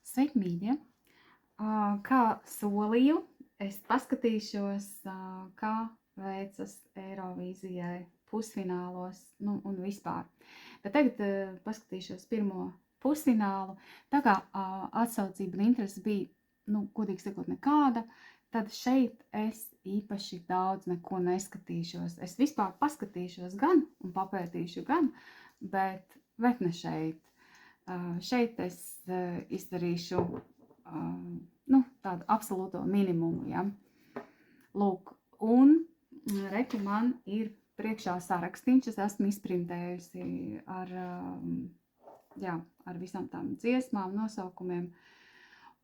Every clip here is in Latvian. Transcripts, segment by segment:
Sveiki, mīļie! Kā solīju, es paskatīšos, kā veicas Eirovīzijai pusfinālos, un vispār. Bet tagad paskatīšos pirmo pusfinālu. Tā kā atsaucība un interese bija, godīgi sakot, nekāda, tad šeit es īpaši daudz neko neskatīšos. Es vispār paskatīšos gan un papētīšu gan, bet ne šeit. Šeit es izdarīšu tādu absolūto minimumu, ja. Lūk, un reku man ir priekšā sarakstīns, es esmu izprintējusi ar visām tām dziesmām, nosaukumiem.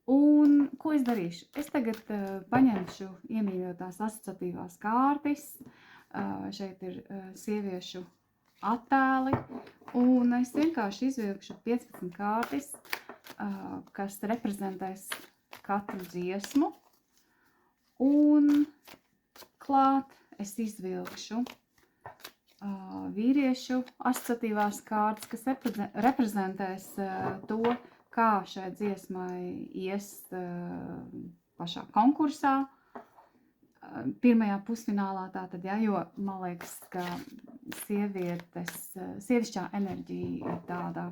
Un ko es darīšu? Es tagad paņemšu iemīļotās asociatīvās kārtis, šeit ir sieviešu attēli, un es vienkārši izvilkšu 15 kārtis, kas reprezentēs katru dziesmu, un klāt es izvilkšu vīriešu asociatīvās kārtas, kas reprezentēs to, kā šai dziesmai ies pašā konkursā, pirmajā pusfinālā tātad, ja, jo man liekas, ka sievišķā enerģija ir tāda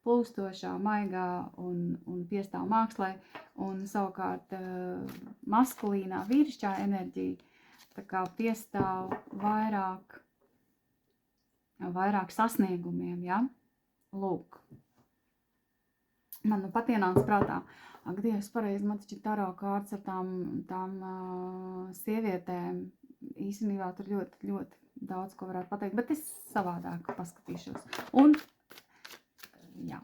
plūstošā, maigā un piestāv mākslai, un savukārt maskulīnā vīrišķā enerģija tā kā piestāv vairāk sasniegumiem, ja? Lūk. Man pat ienāca prātā, ak, Dievs, pareizi, man taču taro kārtas ar tām sievietēm. Īstenībā tur ļoti, ļoti daudz ko varētu pateikt, bet es savādāk paskatīšos. Un jā,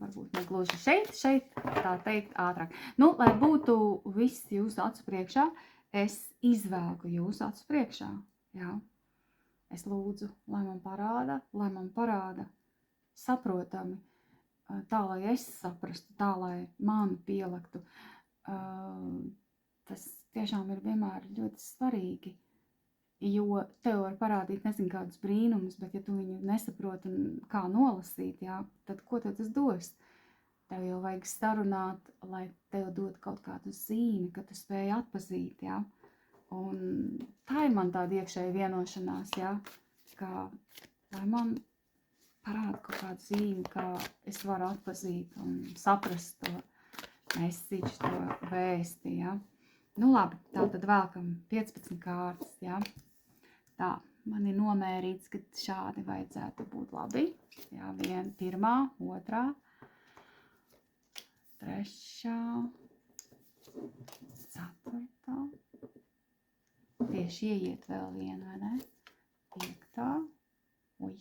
varbūt negluži šeit, tā teikt, ātrāk. Lai būtu viss jūsu acu priekšā, es izvelku jūsu acu priekšā, jā. Es lūdzu, lai man parāda saprotami, tā, lai es saprastu, tā, lai man pielektu. Tas tiešām ir vienmēr ļoti svarīgi, jo tev var parādīt nezinu kādus brīnumus, bet ja tu viņu nesaproti un kā nolasīt, jā, tad ko tev tas dos? Tev jau vajag sarunāt, lai tev dod kaut kādu zīmi, ka tu spēj atpazīt, jā. Un tā ir man tāda iekšēja vienošanās, jā, ka lai man parāda kaut kādu zīmi, kā es varu atpazīt un saprast to mesiģu, to vēsti, jā. Labi, tātad vēlkam 15 kārtas, jā. Tā, man ir nomērīts, ka šādi vajadzētu būt labi. Jā, pirmā, otrā, trešā, ceturtā. Tieši ieiet vēl vienu, vai ne? Piektā. Uj.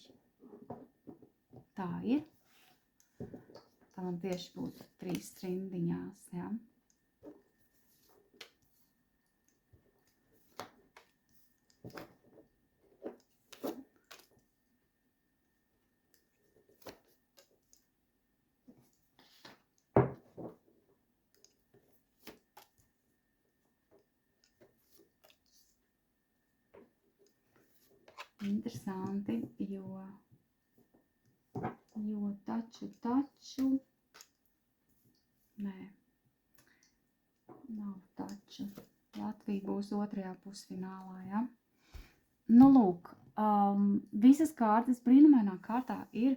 Tā ir. Tā man tieši būtu 3 rindiņās, jā. Interesanti, jo taču, nē, nav taču. Latvija būs otrajā pusfinālā, ja? Lūk, visas kārtas brīnumainā kārtā ir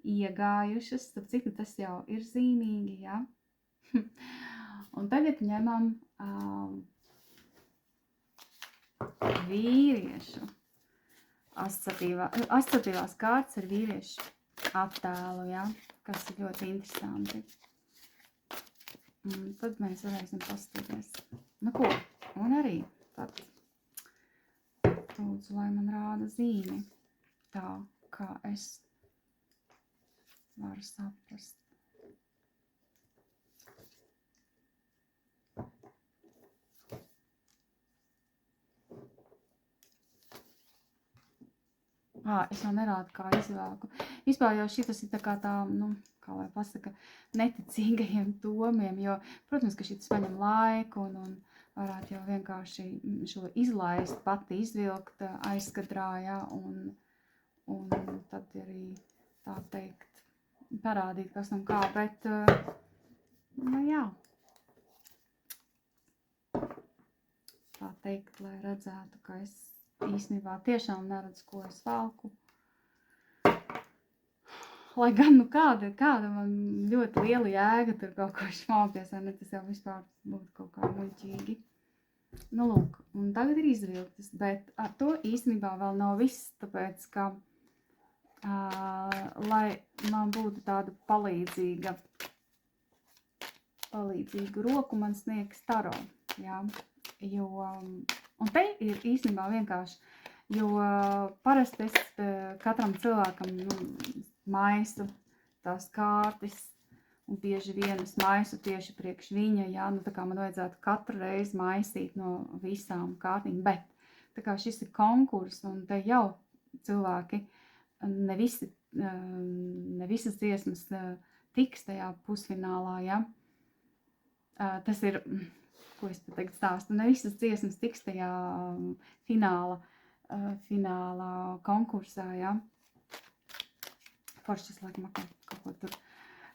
iegājušas, tad cik tas jau ir zīmīgi, ja? Un tagad ņemam vīriešu. Asociatīvās kārtas ar vīriešu attēlu, ja, kas ir ļoti interesanti. Tad mēs varēsim paskatīties. Ko? Un arī tad lūdzu, lai man rāda zīmi tā, kā es varu saprast. Es jau nerādu, kā izvēlku. Vispār jau šitas ir tā kā tā, kā lai pasaka, neticīgajiem domiem, jo, protams, ka šitas paņem laiku un varētu jau vienkārši šo izlaist, pati izvilkt aizkadrā, ja, un tad arī tā teikt parādīt, kas un kā, bet, teikt, lai redzētu, ka es īstenībā tiešām neredzu, ko es valku. Lai gan, kāda man ļoti liela jēga tur kaut ko šmalties, vai ne, tas jau vispār būtu kaut kā muļķīgi. Nu, lūk, un tagad ir izvilktas, bet ar to īstenībā vēl nav viss, tāpēc, ka, lai man būtu tāda palīdzīga roku, man sniegs taro, jā, jo, un te ir īstenībā vienkārši, jo parasti es katram cilvēkam, maisu tās kārtis, un bieži vien es maisu tieši priekš viņa, jā, nu tā kā man vajadzētu katru reizi maisīt no visām kārtīm, bet tā kā šis ir konkurss, un te jau cilvēki, ne visas dziesmas tiks tajā pusfinālā, jā, tas ir, ko es pat tagad stāstu, ne visas dziesmas tiks tajā fināla konkursā, jā. Foršas laikam kaut ko tur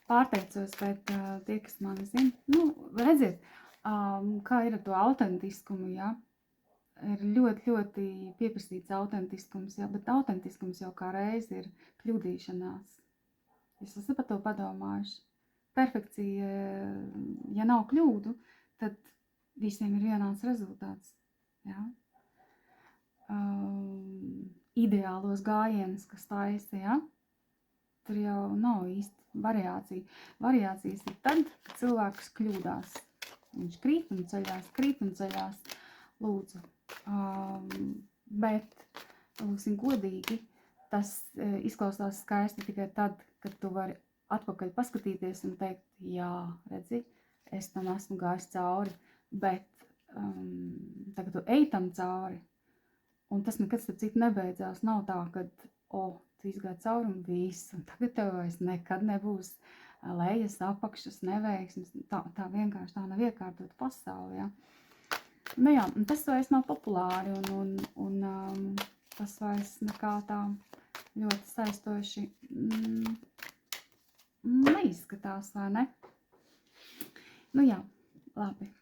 pārteicos, bet tie, kas mani zina, nu, redziet, kā ir ar to autentiskumu, jā, ir ļoti, ļoti pieprasīts autentiskums, jā, bet autentiskums jau kā reiz ir kļūdīšanās. Es esmu par to padomājuši. Perfekcija, ja nav kļūdu, tad visiem ir vienāds rezultāts, jā. Ideālos gājienus, kas taisa, jā. Tur jau nav īsti variācija. Variācijas ir tad, kad cilvēks kļūdās. Viņš krīt un ceļās, lūdzu. Bet, lūksim godīgi, tas izklausās skaisti tikai tad, kad tu vari atpakaļ paskatīties un teikt, jā, redzi, es tam esmu gājis cauri, bet tagad tu ej tam cauri, un tas nekad starp citu nebeidzās. Nav tā, kad, tu izgāji cauri un viss, un tagad tev vairs nekad nebūs lejas, apakšas, neveiksmes. Tā vienkārši tā nav iekārtot pasauli, jā. Nu jā, un tas vairs nav populāri, un tas vairs nekā tā ļoti saistoši neizskatās, vai ne? Nu jā, labi,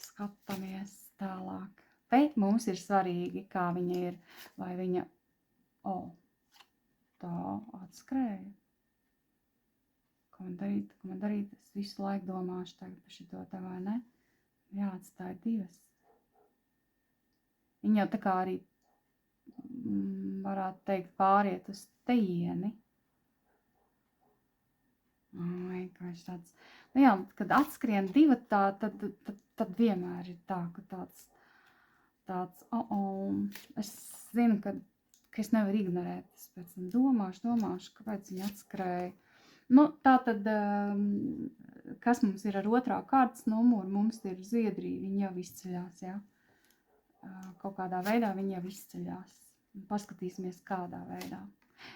skatāmies tālāk. Te mums ir svarīgi, kā viņa ir, vai viņa, tā atskrēja. Ko man darīt? Es visu laiku domāšu tagad par šito te, vai ne? Jāatstāja divas. Viņa jau tā kā arī, varētu teikt, pāriet uz tejieni. Vienkārši tāds. Nu jā, kad atskrien divi tā, tad vienmēr ir tā, ka tāds, es zinu, ka es nevaru ignorēt, es pēc tam domāšu, kāpēc viņa atskrēja. Nu, tā tad, kas mums ir ar otrā kārtas numuru, mums ir Zviedrija, viņa jau izceļās, jā. Kaut kādā veidā viņa jau izceļās. Paskatīsimies, kādā veidā.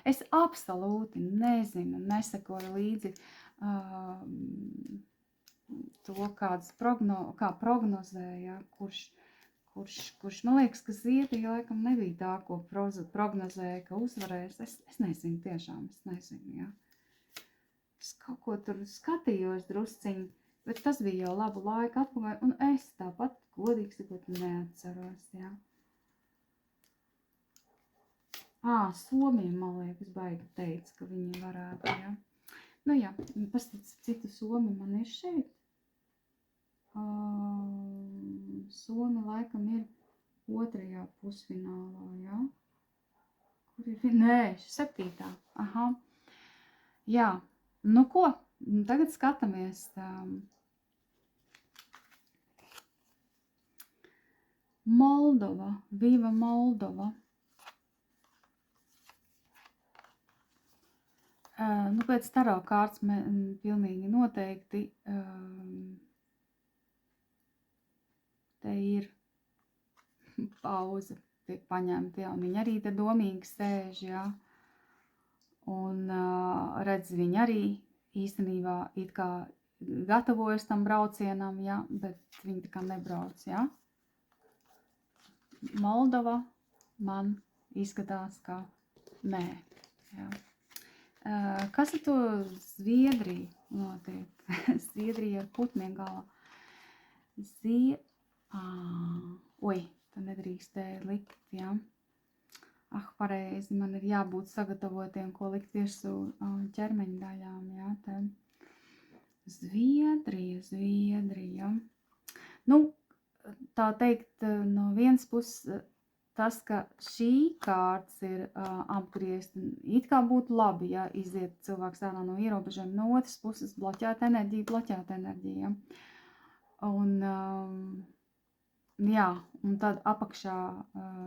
Es absolūti nezinu, nesekoju līdzi to, kā prognozēja, kurš, man liekas, ka Zviedrija laikam nebija tā, ko prognozēja, ka uzvarēs. Es nezinu, tiešām, es nezinu, jā. Es kaut ko tur skatījos drusciņi, bet tas bija jau labu laiku atpakaļ, un es tāpat godīgi sakot neatceros, jā. Somija, man liekas, baigi teica, ka viņi varētu, jā. Nu jā, pastāc, citu Somi man ir šeit. Somi laikam ir otrajā pusfinālā, jā. Kur ir? Nē, 7. Aha. Jā, nu ko? Tagad skatāmies. Moldova, Viva Moldova. Nu, pēc taro kārtas pilnīgi noteikti te ir pauze, tiek paņemta, jā, un viņi arī te domīgi sēž, jā. Un redz, viņi arī īstenībā it kā gatavojas tam braucienam, jā, bet viņi tā kā nebrauc, jā. Moldova man izskatās, ka nē, jā. Kas ar to Zviedriju notiek? Zviedrija ar putniem galā. Tad nedrīkstēja likt, jā. Pareizi, man ir jābūt sagatavotiem, ko likt virsū ķermeņa daļām, jā, te. Zviedrija. Nu, tā teikt, no vienas puses tas, ka šī kārtas ir apgriezta, it kā būtu labi, ja iziet cilvēks ārā no ierobežojuma, no otras puses bloķēta enerģija, ja. Un, jā, un tad apakšā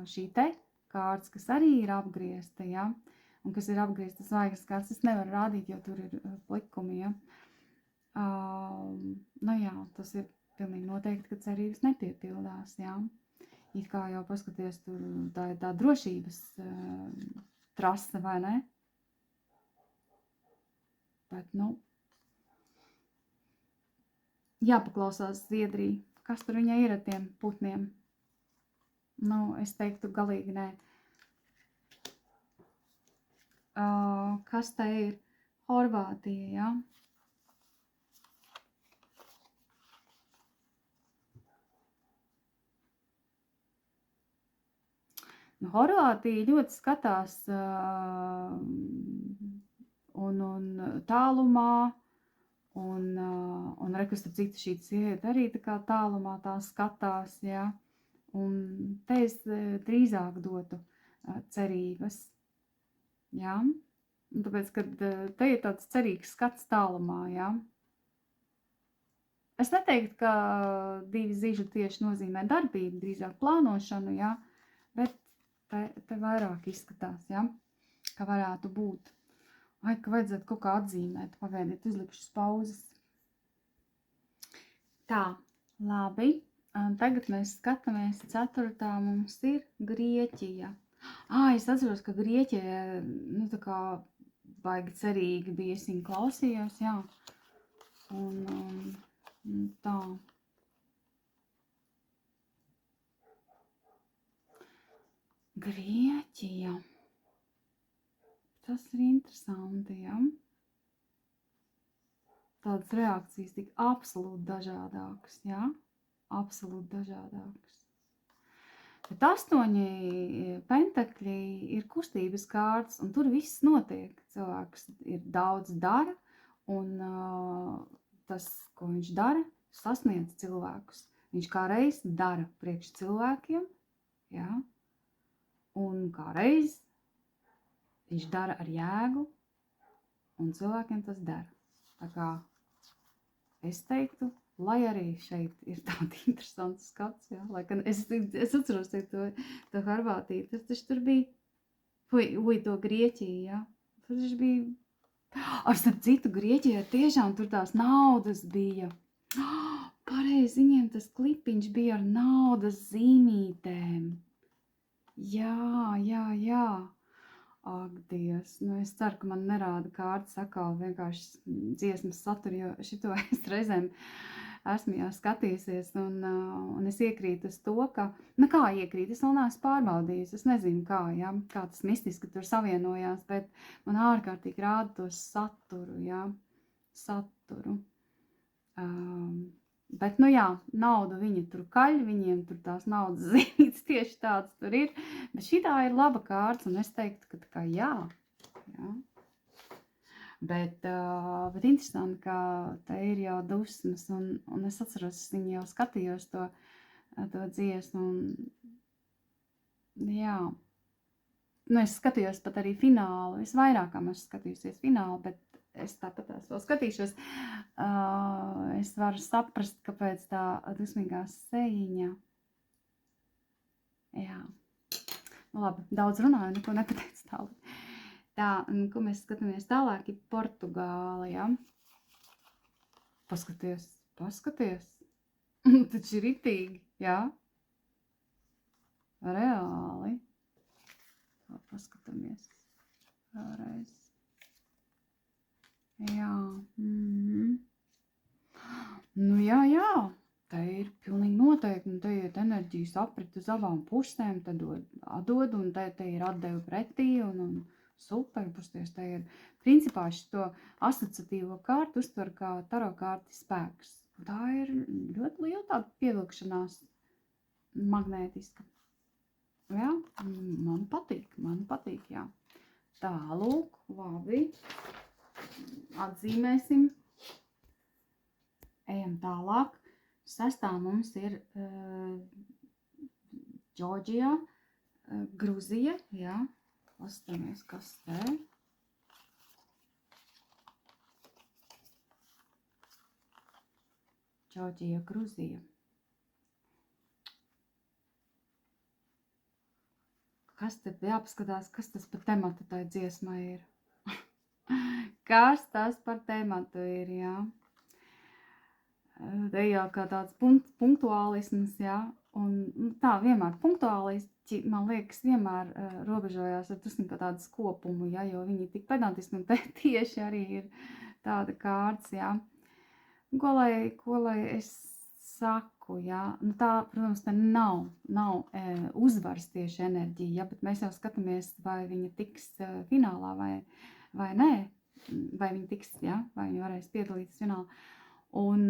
šī te kārtas, kas arī ir apgriezta, ja, un kas ir apgriezta zvaigznes kārtas, es nevaru rādīt, jo tur ir plikumi, ja. Nu jā, tas ir pilnīgi noteikti, ka cerības nepiepildās, jā. It kā jau paskaties, tur tā ir tā drošības trase, vai ne? Bet, nu, jāpaklausās Zviedrija. Kas tur viņai ir ar tiem putniem? Nu, es teiktu galīgi nē. Kas te ir? Horvātija, jā? Horvātija ļoti skatās un tālumā, un rekus, starp citu, šī sieviete arī tā kā tālumā tā skatās, jā. Un te es drīzāk dotu cerības, jā. Un tāpēc, kad te ir tāds cerīgs skats tālumā, jā. Es neteiktu, ka 2 zižu tieši nozīmē darbību, drīzāk plānošanu, jā, bet te vairāk izskatās, ja, ka varētu būt. Vai, ka vajadzētu kaut kā atzīmēt, pagaidiet, uzlikšu pauzes. Tā, labi. Tagad mēs skatāmies 4. mums ir Grieķija. Es atceros, ka Grieķija, nu tā kā baigi cerīgi bija, es viņu klausījos, jā. Un tā. Grieķija. Tas ir interesanti, ja? Tādas reakcijas tik absolūti dažādākas, ja? Absolūti dažādākas. Bet 8 pentakļi ir kustības kārtas, un tur viss notiek. Cilvēks ir daudz dara, un tas, ko viņš dara, sasniedz cilvēkus. Viņš kā reiz dara priekš cilvēkiem, ja? Un kā reiz viņš dara ar jēgu, un cilvēkiem tas dara. Tā kā es teiktu, lai arī šeit ir tāda interesanta skats, jā, lai gan es atceros to Horvātiju, tas taču tur bija, to Grieķiju, jā, tas taču bija, starp citu Grieķijā tiešām tur tās naudas bija, pareizi, viņiem tas klipiņš bija ar naudas zīmītēm. Jā. Ak, Dievs, nu es ceru, ka man nerāda kārtas atkal vienkārši dziesmas saturu, jo šito es reizēm esmu jau skatījusies, un es iekrītu uz to, ka, nu kā iekrīt, es vēl neesmu pārbaudījusi, es nezinu kā, ja, kā tas mistiski tur savienojās, bet man ārkārtīgi rāda to saturu, ja, saturu. Bet, nu jā, naudu viņa tur kaļ, viņiem tur tās naudas zīmītes tieši tāds tur ir, bet šitā ir laba kārtas, un es teiktu, ka tā kā jā. Bet interesanti, ka te ir jau dusmas, un es atceros, es viņu jau skatījos to dziesmu, un jā. Nu, es skatījos pat arī finālu, es vairākām esmu skatījusies finālu, bet es tāpat vēl skatīšos, es varu saprast, kāpēc tā dusmīgā sejiņa. Jā. Nu labi, daudz runāju, neko nepateicu tālāk. Tā, ko mēs skatāmies tālāk, ir Portugāla, ja? Paskaties. Taču ir ritīgi, jā? Reāli. Tā, paskatāmies vēlreiz. Jā. Nu jā, te ir pilnīgi noteikti, un te ir enerģijas aprit uz abām pusēm, te atdod, un te ir atdevi pretī, un super, pusties, te ir principā šito asociatīvo kārtu uztver kā taro kārti spēks. Tā ir ļoti liela tāda pievilkšanās magnētiska. Jā, man patīk, jā. Tālūk, labi. Atzīmēsim. Ejam tālāk. Sestā mums ir Džordžijā, Gruzija, jā. Paskatāmies, kas te. Džordžija, Gruzija. Kas te jāpaskatās, kas tas par tematu tai dziesmai ir? Kas tas par tematu ir, jā? Te jau kā tāds punktuālisms, jā? Un tā vienmēr punktuālisti, man liekas, vienmēr robežojās ar drusku kā tādu skopumu, jā? Jo viņi tik pedantiski, un te tieši arī ir tāda kārts, jā? Ko lai es saku, jā? Nu tā, protams, te nav uzvaras tieši enerģija, jā? Bet mēs jau skatāmies, vai viņa tiks finālā vai nē, vai viņa tiks, jā? Vai viņa varēs piedalīties finālā. Un,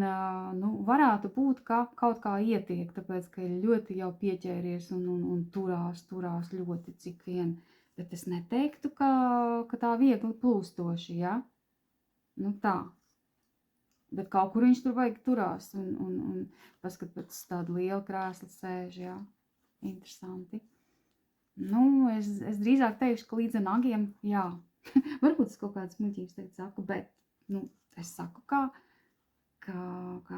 nu, varētu būt, ka kaut kā ietiek, tāpēc, ka ir ļoti jau pieķēries un turās ļoti cik vien. Bet es neteiktu, ka tā viegli plūstoši, jā? Nu tā. Bet kaut kur viņš tur vajag turās un paskat pēc tādu lielu krēslu sēž, jā. Interesanti. Nu, es drīzāk teikšu, ka līdz nagiem, jā. Varbūt es kaut kādas muļķības teikt saku, bet, nu, es saku, kā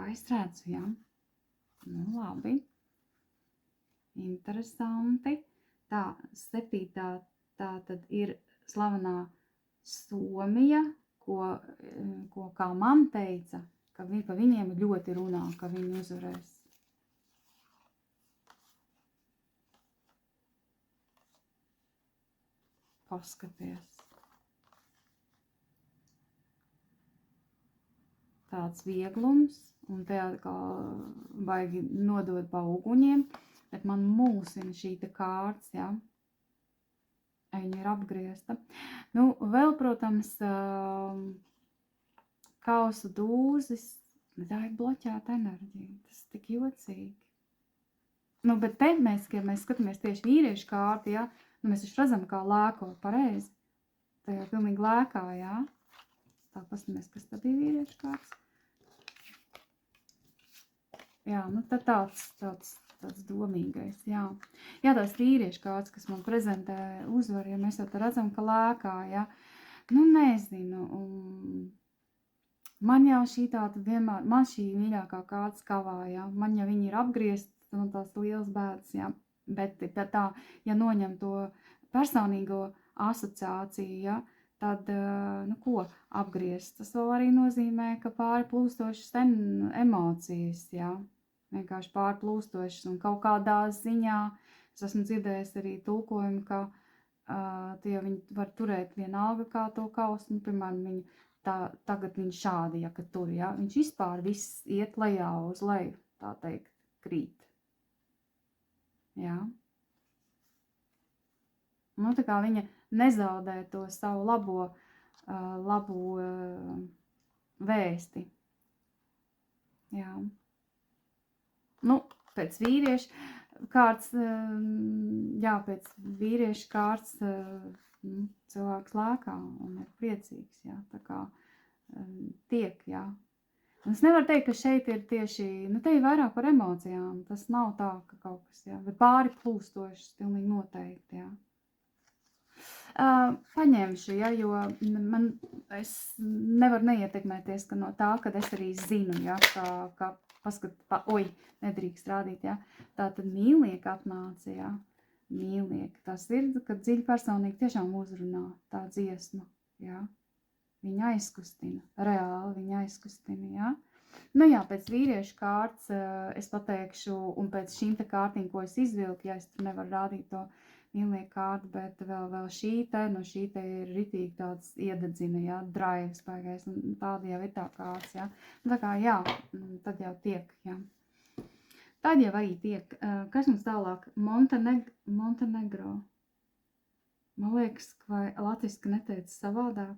es redzu, jā. Nu, labi. Interesanti. Tā, 7. tā tad ir slavenā Somija, ko kā man teica, ka pa viņiem ļoti runā, ka viņi uzvarēs. Paskaties. Tāds vieglums, un te atkal baigi nodot pa uguņiem, bet man mulsina šī te kārts, jā. Viņa ir apgriezta. Nu, vēl, protams, kausu dūzis, bet tā ir bloķēta enerģija. Tas tik jocīgi. Nu, bet te mēs skatāmies tieši vīriešu kārti, jā, nu, mēs taču redzam, kā lēko pareizi. Tā jau pilnīgi lēkā, jā. Tā paskatāmies, kas tad ir vīriešu kārts. Jā, nu tad tāds domīgais, jā. Jā, tās vīriešu kārts, kas man prezentē uzvaru, ja mēs jau te redzam, ka lēkā, jā. Nu, nezinu, man jau šī tāda vienmēr, man šī mīļākā kārts kavā, jā. Man jau viņi ir apgriezt, un tās liels bēdas, jā. Bet tā, ja noņem to personīgo asociāciju, jā, tad, nu ko, apgriezt. Tas vēl arī nozīmē, ka pāri plūstošas emocijas, jā. Vienkārši pārplūstošas un kaut kādā ziņā, es esmu dzirdējis arī tulkojumu, ka tie viņi var turēt vienalga kā to kausu, nu, piemēram, viņu tagad viņš šādi, ja, ka tur, ja, viņš vispār viss iet lejā uz leju, tā teikt, krīt. Jā. Nu, tā kā viņa nezaudē to savu labo vēsti. Jā. Nu, pēc vīriešu kārts, pēc vīriešu kārts cilvēks lēkā un ir priecīgs, jā, tā kā tiek, jā. Un es nevaru teikt, ka šeit ir tieši, nu, te ir vairāk par emocijām, tas nav tā, ka kaut kas, jā, bet pāri plūstošas, pilnīgi noteikti, jā. Paņemšu, ja, jo es nevaru neietekmēties, ka no tā, kad es arī zinu, ja, ka nedrīkst rādīt, ja, tā tad mīlnieka atnāca, ja, mīlnieka, tas ir, kad dziļi personīgi tiešām uzrunā tā dziesma, ja, viņa aizkustina, reāli viņa aizkustina, ja. Nu jā, pēc vīriešu kārts es pateikšu, un pēc šīm te kārtīm, ko es izvilku, ja es tur nevaru rādīt to mīlnieku kārtu, bet vēl šī te ir ritīgi tāds iededzina, jā, drives baigais, un tāda jau ir tā kārts, jā. Tā kā, jā, tad jau tiek, jā. Tad jau arī tiek. Kas mums tālāk? Montenegro. Man liekas, vai latviski neteica savādāk?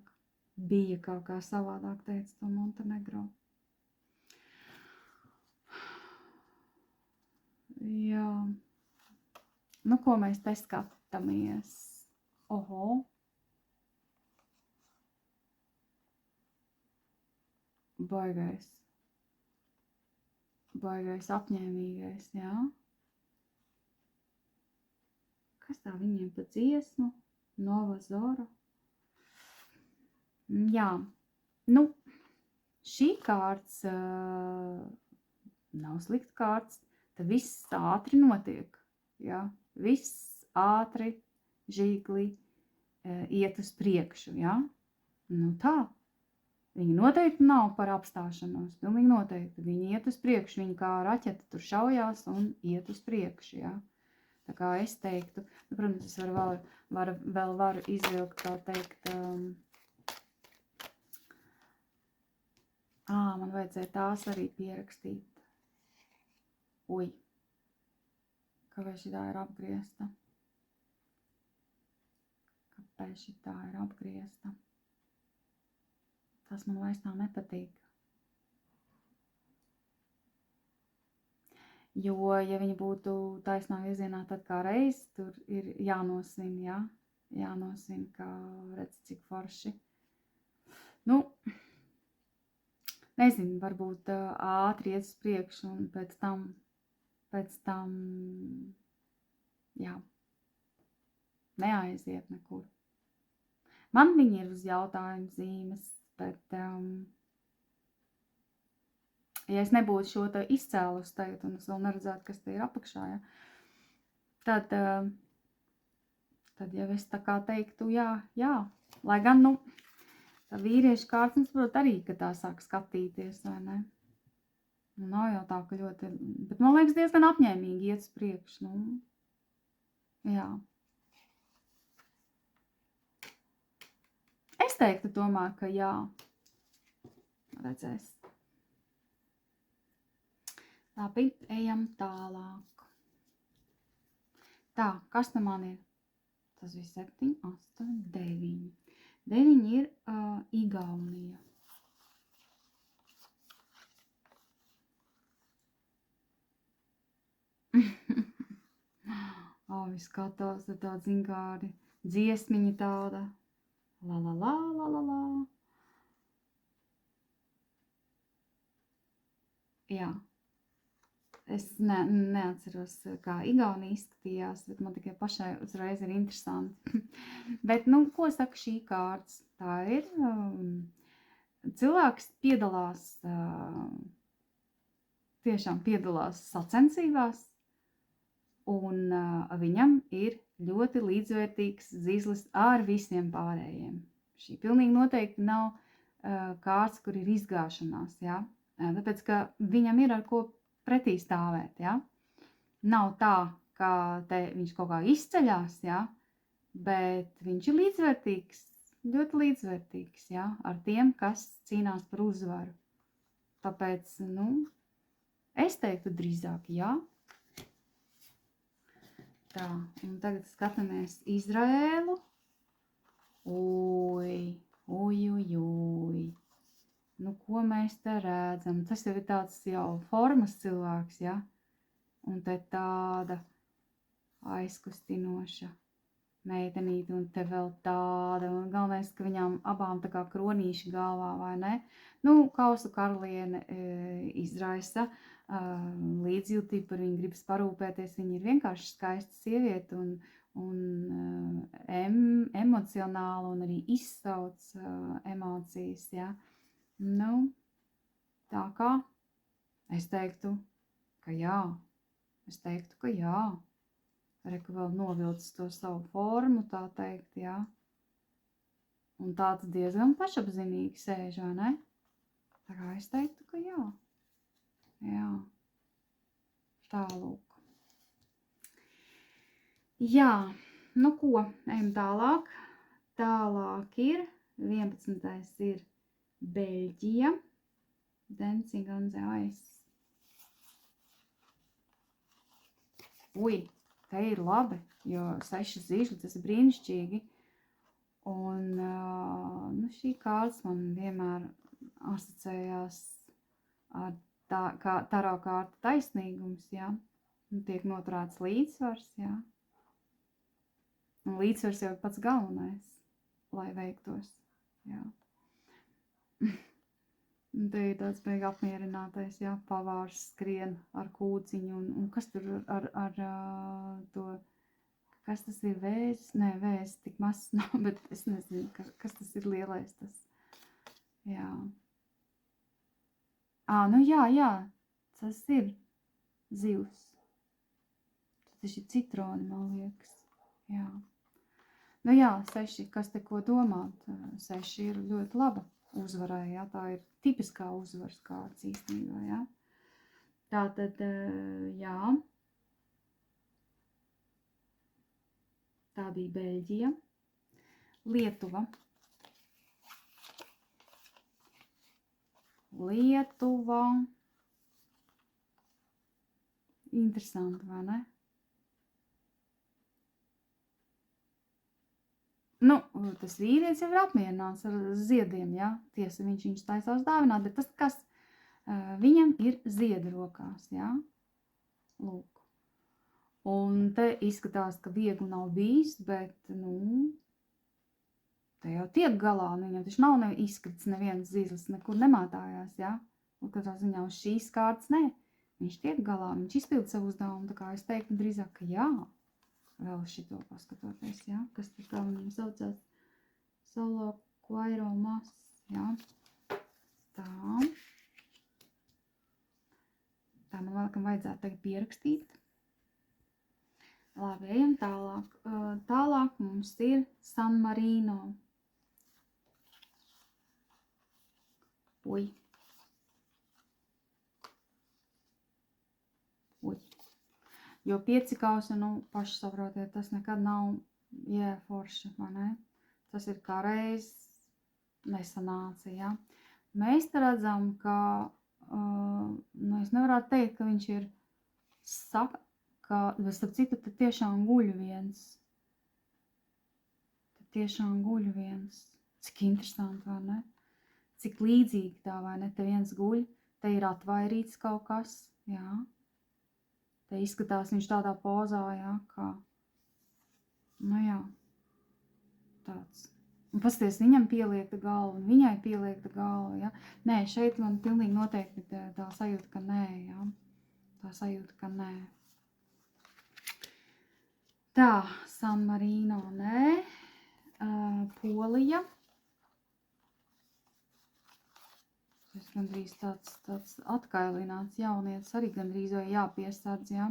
Bija kaut kā savādāk teica to Montenegro. Jā. Nu, ko mēs te skatāmies? Oho. Baigais apņēmīgais, jā. Kas tā viņiem pa dziesmu? Nova Zora. Jā, nu, šī kārts nav slikta kārts, tad viss ātri notiek, jā. Viss ātri, žīgli iet uz priekšu, jā. Nu tā. Viņi noteikti nav par apstāšanos, pilnīgi noteikti. Viņi iet uz priekšu, viņi kā raķete tur šaujās un iet uz priekšu, jā. Tā kā es teiktu, nu, protams, es vēl varu izvilkt, tā teikt, man vajadzēja tās arī pierakstīt. Ui, kāpēc šitā ir apgriezta? Kāpēc šitā ir apgriezta? Tas man vairs tā nepatīk. Jo, ja viņi būtu taisnā virzienā, tad kā reiz tur ir jānosvin, jā? Jānosvin, kā redz, cik forši. Nu, nezinu, varbūt ātri iet uz priekšu un pēc tam, jā, neaiziet nekur. Man viņi ir uz jautājumu zīmes. Bet, ja es nebūtu šo te izcēlus tagad, un es vēl neredzētu, kas te ir apakšā, ja, tad jau es tā kā teiktu, jā, lai gan, nu, tā vīriešu kārts, es saprotu arī, ka tā sāk skatīties, vai ne? Nu, nav jau tā, ka ļoti, bet man liekas diezgan apņēmīgi iet uz priekšu, nu, jā. Es teiktu tomēr, ka jā, redzēs. Labi, ejam tālāk. Tā, kas te man ir? Tas bija 7, 8, 9. 9 ir Igaunija. Vi skatās, ir tāda zingāri, dziesmiņa tāda. La la la la la la. Jā. Es neatceros, kā Igaunija izskatījās, bet man tikai pašai uzreiz ir interesanti. Bet, nu, ko saka šī kārts? Tā ir, cilvēks tiešām piedalās sacensībās, un viņam ir ļoti līdzvērtīgs zizlis ar visiem pārējiem. Šī pilnīgi noteikti nav kārts, kur ir izgāšanās, jā? Tāpēc, ka viņam ir ar ko pretī stāvēt, jā? Nav tā, ka te viņš kaut kā izceļās, jā? Bet viņš ir līdzvērtīgs, ļoti līdzvērtīgs, jā? Ar tiem, kas cīnās par uzvaru. Tāpēc, nu, es teiktu drīzāk jā. Tā, un tagad skatāmies Izraēlu. Uj. Nu, ko mēs te redzam? Tas jau ir tāds jau formas cilvēks, ja? Un te tāda aizkustinoša meitenīte, un te vēl tāda, un galvenais, ka viņām abām tā kā kronīši galvā, vai ne? Nu, kausu karaliene izraisa līdzjūtību, par viņu gribas parūpēties, viņa ir vienkārši skaista sieviete un emocionāla un arī izsauc emocijas, ja? Nu, tā kā es teiktu, ka jā. Reku vēl novilcis to savu formu, tā teikt, jā. Un tāds diezgan pašapzinīgi sēž, vai ne? Tā kā es teiktu, ka jā. Jā. Tālūk. Jā, nu ko, ejam tālāk. Tālāk ir, 11. ir Beļģija. Dancing on the Ice. Ui, te ir labi, jo 6 zīšļi, tas ir brīnišķīgi. Un nu, šī kārts man vienmēr asociējās ar taro kārta taisnīgums, jā. Tiek noturēts līdzsvars, jā. Un līdzsvars jau ir pats galvenais, lai veiktos. Jā. Un te ir tāds beigu apmierinātais, jā, pavārs skrien ar kūciņu, un kas tur ar to, kas tas ir vēzis? Nē, vēzis tik mazs nav, bet es nezinu, kas tas ir lielais tas. Jā. Nu jā, tas ir zivs. Tas ir citroni, man liekas. Jā. Nu jā, 6, kas te ko domāt? 6 ir ļoti laba uzvarē, jā. Tā ir tipiskā uzvaras kārtas īstenībā, jā. Tātad, jā. Tā bija Beļģija. Lietuva. Interesanti, vai ne? Nu, tas vīrietis jau ir apmierināts ar ziediem, jā. Tiesa, viņš viņus taisās dāvināt, bet tas, kas viņam ir ziedi rokās, jā. Lūk. Un te izskatās, ka viegli nav bijis, bet, te jau tiek galā, viņam taču nav izkrits neviens zīles, nekur nemātājās, jā. Un katrā ziņā uz šīs kārtas, nē, viņš tiek galā, viņš izpild savu uzdevumu, tā kā es teiktu drīzāk, ka jā. Vēl šito paskatoties, jā, kas tur kā viņam saucās, Solo Quairo Mas, jā, tā man vēlkam vajadzētu tagad pierakstīt. Labi, ejam tālāk. Tālāk mums ir San Marino. Uj. Jo 5 kausi, paši saprotiet, tas nekad nav forši, vai ne? Tas ir kā reiz nesanāca, jā. Mēs te redzam, ka, es nevarētu teikt, ka viņš ir bet starp citu, te tiešām guļ viens. Cik interesanti, vai ne? Cik līdzīgi tā, vai ne? Te viens guļ, te ir atvairīts kaut kas, jā. Te izskatās viņš tādā pozā, jā, kā, jā, tāds. Un pasties, viņam pieliekta galva, un viņai pieliekta galva, jā. Nē, šeit man pilnīgi noteikti tā sajūta, ka nē, jā. Tā sajūta, ka nē. Tā, San Marino, nē. Polija. Tas gandrīz tāds atkailināts jaunietis, arī gandrīz vai jāpiesardz, jā.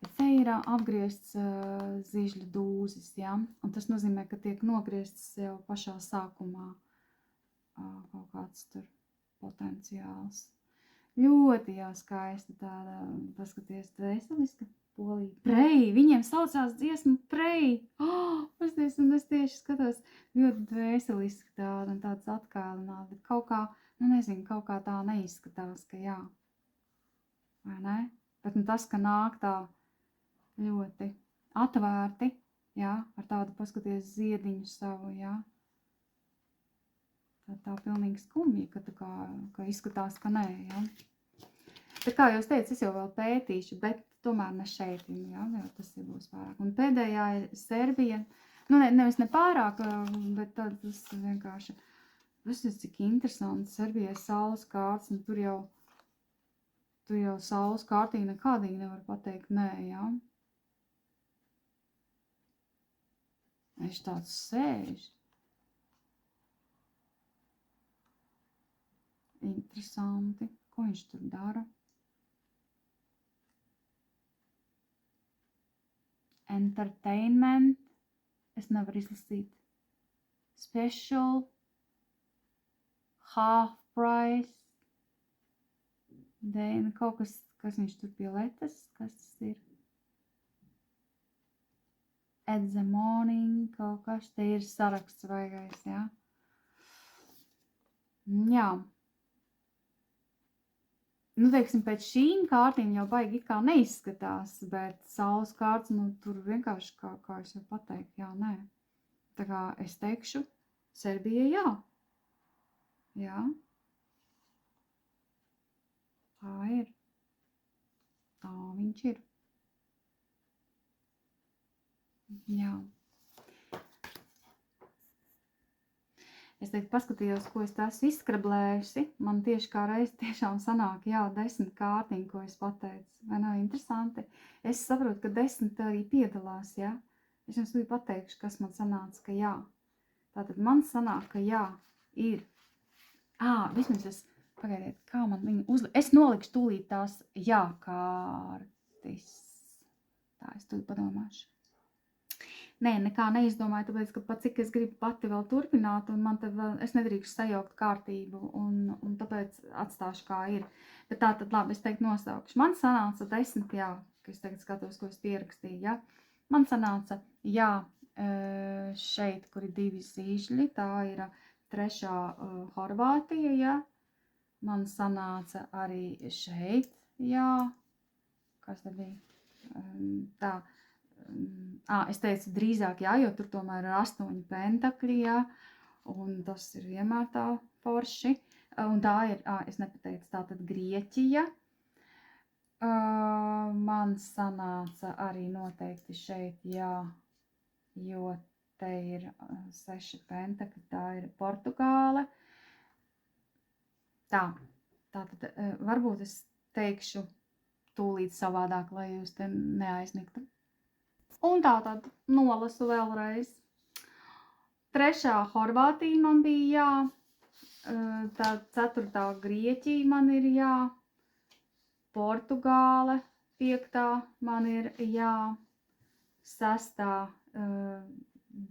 Bet te ir apgriezts zižļu dūzis, jā. Un tas nozīmē, ka tiek nogriezts jau pašā sākumā kaut kāds tur potenciāls. Ļoti jau skaista tāda, paskaties, dvēseliska Polija. Prej, viņiem saucās dziesma Prej. Pasties, un es tieši skatos ļoti dvēseliski tāda un tāds atkailināts, bet kaut kā, nezinu, kaut kā tā neizskatās, ka jā. Vai ne? Bet tas, ka nāk tā ļoti atvērti, jā, ar tādu paskaties ziediņu savu, jā. Tā pilnīgi skumja, ka izskatās, ka nē, jā. Bet kā jūs teicu, es jau vēl pētīšu, bet tomēr ne šeit, jā, jo tas būs pārāk. Un pēdējā ir Serbija, nevis ne pārāk, bet tas vienkārši, tas ir cik interesanti, Serbijai saules kārts, un tur jau saules kārtīgi nekādīgi nevar pateikt nē, jā. Viņš tāds sēž. Interesanti, ko viņš tur dara. Entertainment, es nevaru izlasīt. Special, half price, kaut kas viņš tur pie letas, kas tas ir? At the morning, kaut kas, te ir saraksts vaigais, jā. Jā. Teiksim, pēc šīm kārtīm jau baigi it kā neizskatās, bet saules kārts, tur vienkārši, kā es jau pateikt, jā, nē. Tā kā es teikšu, Serbija jā. Jā. Tā ir. Tā viņš ir. Jā. Es teiktu, paskatījos, ko es esmu izskrablējusi. Man tieši kā reiz tiešām sanāk, 10 kārtiņu, ko es pateicu. Vai nav interesanti? Es saprotu, ka 10 arī piedalās, ja? Es jums tūlīt pateikšu, kas man sanāca, ka jā. Tātad man sanāk, ka jā, ir. Vismaz es, pagaidiet, kā man viņu es nolikšu tūlīt tās jākārtis. Tā, es tūlīt padomāšu. Nē, nekā neizdomāju, tāpēc, ka pat cik es gribu pati vēl turpināt, un man te vēl, es nedrīkstu sajaukt kārtību, un tāpēc atstāšu kā ir. Bet tā tad labi, es teiktu nosaukšu. Man sanāca 10, jā, ka es tagad skatos, ko es pierakstīju, jā. Man sanāca, jā, šeit, kur ir 2 zīžļi, tā ir 3. Horvātija, jā. Man sanāca arī šeit, jā. Kas te bija? Tā. Es teicu drīzāk, jā, jo tur tomēr ir 8 pentakļi, jā, un tas ir vienmēr tā forši. Un tā ir, es nepateicu, tā tad Grieķija. Man sanāca arī noteikti šeit, jā, jo te ir 6 pentakļi, tā ir Portugāle. Tātad varbūt es teikšu tūlīt savādāk, lai jūs te neaizmigtu. Un tātad nolasu vēlreiz. 3. Horvātija man bija jā. Tad 4. Grieķija man ir jā. Portugāle 5. man ir jā. 6.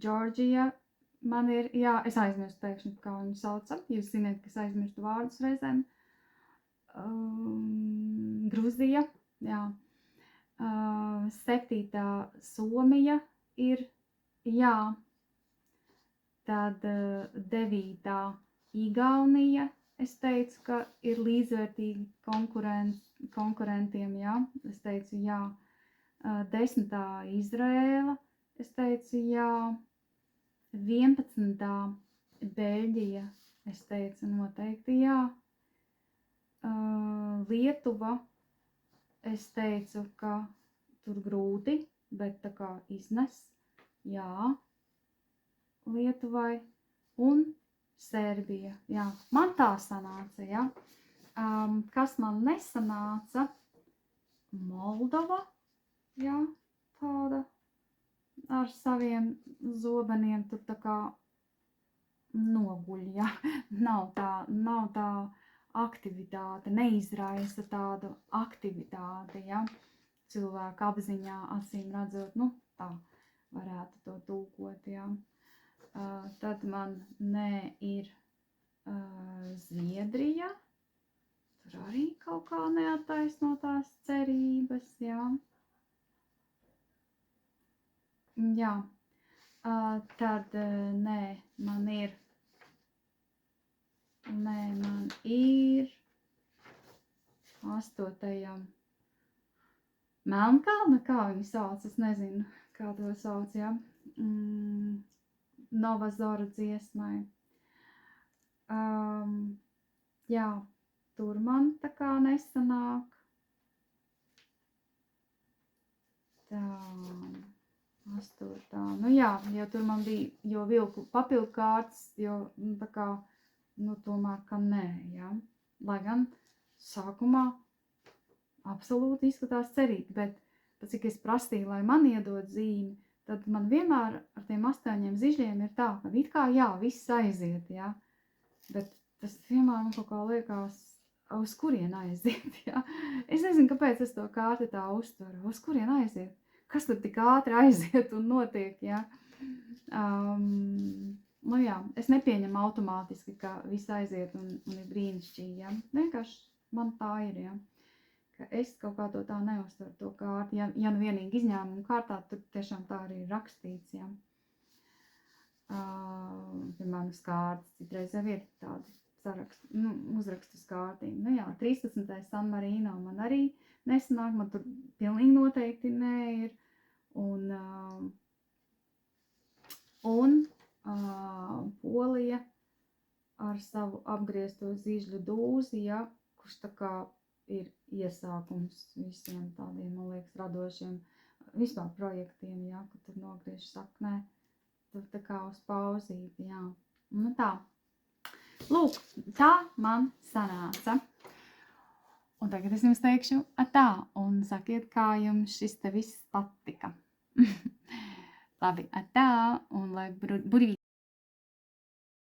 Džordžija man ir jā. Es aizmirstu pēkšņi, kā viņu sauca. Jūs ziniet, ka es aizmirstu vārdus reizēm. Gruzija, jā. 7. Somija ir jā, tad 9. Igaunija, es teicu, ka ir līdzvērtīgi konkurentiem, jā, es teicu jā, 10. Izraēla, es teicu jā, 11. Beļģija, es teicu noteikti jā, Lietuva, es teicu, ka tur grūti, bet tā kā iznes, jā, Lietuvai, un Serbija, jā. Man tā sanāca, jā. Kas man nesanāca? Moldova, jā, tāda ar saviem zobeniem tur tā kā noguļ, jā. Nav tā aktivitāte, neizraisa tādu aktivitāti, ja, cilvēka apziņā, acīm redzot, tā varētu to tulkot, ja. Tad man ir Zviedrija, tur arī kaut kā neattaisnotās cerības, ja. Jā, tad man ir 8. Melnkalne, kā viņi sauc, es nezinu, kā to sauc, jā. Nova Zora dziesmai. Jā, tur man tā kā nesanāk. Tā, 8. Jā, jo tur man bija, jo vilku papildu kārtas, jo tā kā, tomēr, ka nē, jā. Lai gan sākumā absolūti izskatās cerīgi, bet pēc cik es prasīju, lai man iedod zīmi, tad man vienmēr ar tiem 8 zižļiem ir tā, ka it kā jā, viss aiziet, jā. Bet tas vienmēr man kaut kā liekas, uz kurien aiziet, jā. Es nezinu, kāpēc es to kārti tā uztveru, uz kurien aiziet. Kas tur tik ātri aiziet un notiek, jā. Jā, es nepieņemu automātiski, ka viss aiziet un ir brīnišķīgi, jā. Vienkārši man tā ir, jā. Ka es kaut kā to tā neuztveru to kārti, ja nu vienīgi izņēmumu kārtā, tur tiešām tā arī ir rakstīts, jā. Piemēram, uz kārtas, citreiz jau ir tādi saraksti, uzrakstu uz kārtīm. Jā, 13. San Marino man arī nesanāk, man tur pilnīgi noteikti nē ir. Un Polija ar savu apgriezto zižļu dūzi, ja, kurš tā kā ir iesākums visiem tādiem, man liekas, radošiem vispār projektiem, ja, kad tur nogriež saknē, tur tā kā uz pauzīti, jā. Tā, Lūk, tā man sanāca. Un tagad es jums teikšu atā, un sakiet, kā jums šis te viss patika. Labi, atā, un lai burvīgi